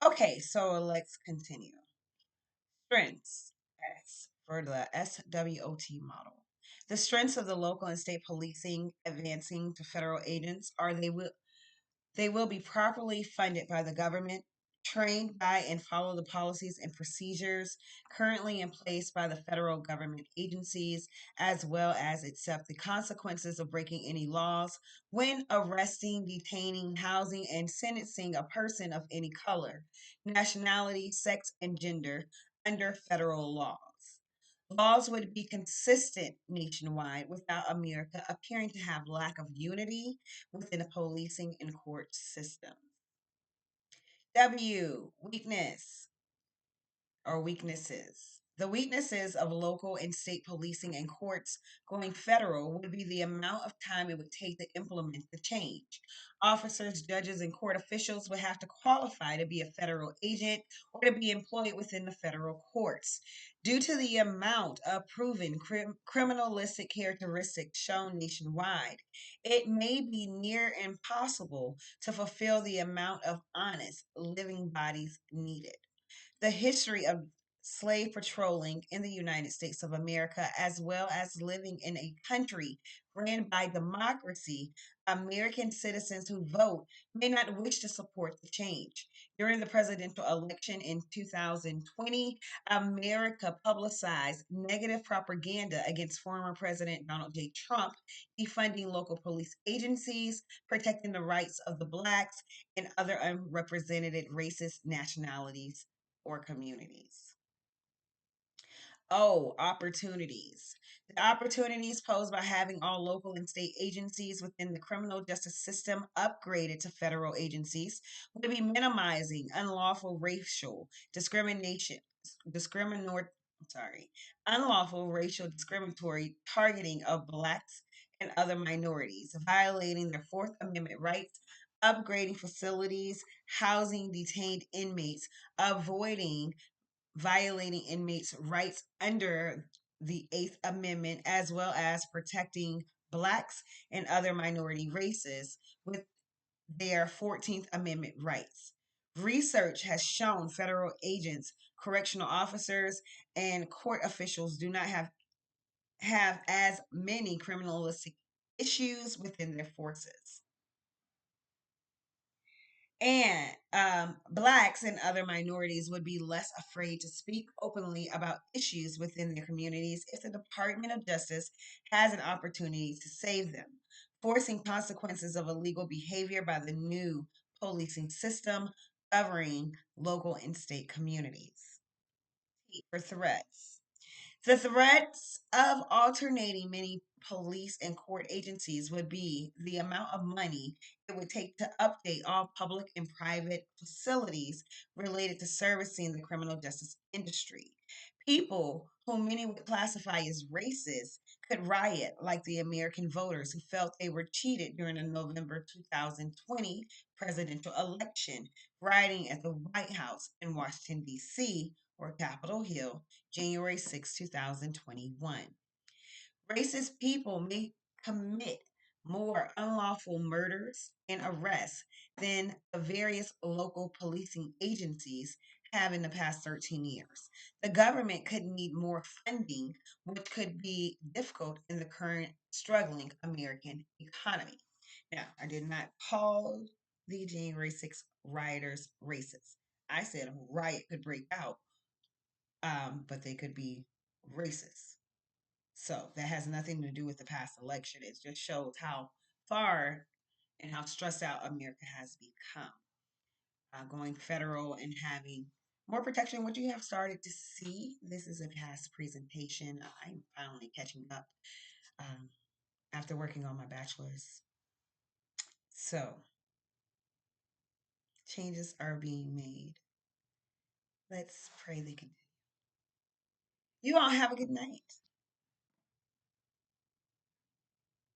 Okay, so let's continue. Strengths S for the SWOT model. The strengths of the local and state policing advancing to federal agents are they will be properly funded by the government, trained by and follow the policies and procedures currently in place by the federal government agencies, as well as accept the consequences of breaking any laws when arresting, detaining, housing, and sentencing a person of any color, nationality, sex, and gender under federal laws. Laws would be consistent nationwide without America appearing to have lack of unity within the policing and court system. W, weakness or weaknesses. The weaknesses of local and state policing and courts going federal would be the amount of time it would take to implement the change. Officers, judges, and court officials would have to qualify to be a federal agent or to be employed within the federal courts. Due to the amount of proven criminalistic characteristics shown nationwide, it may be near impossible to fulfill the amount of honest living bodies needed. The history of slave patrolling in the United States of America, as well as living in a country ran by democracy, American citizens who vote may not wish to support the change. During the presidential election in 2020, America publicized negative propaganda against former President Donald J. Trump, defunding local police agencies, protecting the rights of the blacks and other unrepresented races, nationalities, or communities. Oh, opportunities. The opportunities posed by having all local and state agencies within the criminal justice system upgraded to federal agencies would be minimizing unlawful racial discrimination, discriminatory, sorry, unlawful racial discriminatory targeting of blacks and other minorities, violating their Fourth Amendment rights, upgrading facilities, housing detained inmates, avoiding violating inmates' rights under the Eighth Amendment, as well as protecting Blacks and other minority races with their 14th Amendment rights. Research has shown federal agents, correctional officers, and court officials do not have as many criminalistic issues within their forces. And blacks and other minorities would be less afraid to speak openly about issues within their communities if the Department of Justice has an opportunity to save them, forcing consequences of illegal behavior by the new policing system governing local and state communities. For threats. The threats of alternating many police and court agencies would be the amount of money it would take to update all public and private facilities related to servicing the criminal justice industry. People whom many would classify as racist could riot like the American voters who felt they were cheated during the November 2020 presidential election, rioting at the White House in Washington, D.C., or Capitol Hill, January 6, 2021. Racist people may commit more unlawful murders and arrests than the various local policing agencies have in the past 13 years. The government could need more funding, which could be difficult in the current struggling American economy. Now, I did not call the January 6th rioters racist. I said a riot could break out, but they could be racist. So that has nothing to do with the past election. It just shows how far and how stressed out America has become. Going federal and having more protection, what you have started to see. This is a past presentation. I'm finally catching up um, after working on my bachelor's. So changes are being made. Let's pray they continue. You all have a good night.